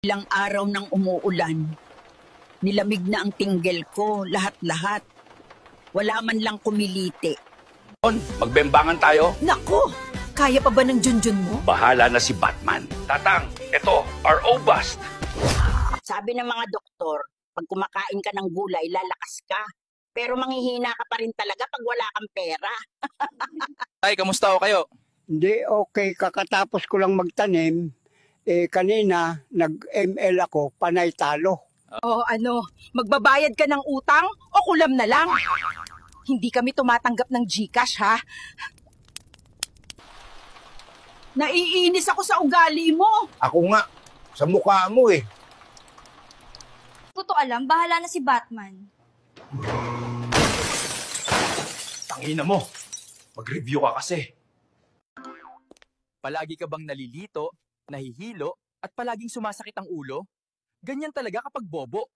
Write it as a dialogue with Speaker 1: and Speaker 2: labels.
Speaker 1: Ilang araw nang umuulan. Nilamig na ang tinggel ko, lahat-lahat. Wala man lang kumiliti.
Speaker 2: Magbembangan tayo.
Speaker 3: Naku! Kaya pa ba ng Junjun mo?
Speaker 2: Bahala na si Batman. Tatang, ito, RO Bust.
Speaker 1: Sabi ng mga doktor, pag kumakain ka ng gulay, lalakas ka. Pero manghihina ka pa rin talaga pag wala kang pera.
Speaker 4: Ay, kamusta ho kayo?
Speaker 5: Hindi, okay. Kakatapos ko lang magtanim. Kanina, nag-ML ako, panay talo.
Speaker 3: O ano, magbabayad ka ng utang o kulam na lang? Hindi kami tumatanggap ng GCash, ha? Naiinis ako sa ugali mo.
Speaker 6: Ako nga, sa mukha mo eh.
Speaker 7: Totoo alam, bahala na si Batman.
Speaker 4: Tangina mo. Mag-review ka kasi. Palagi ka bang nalilito, nahihilo, at palaging sumasakit ang ulo? Ganyan talaga kapag bobo.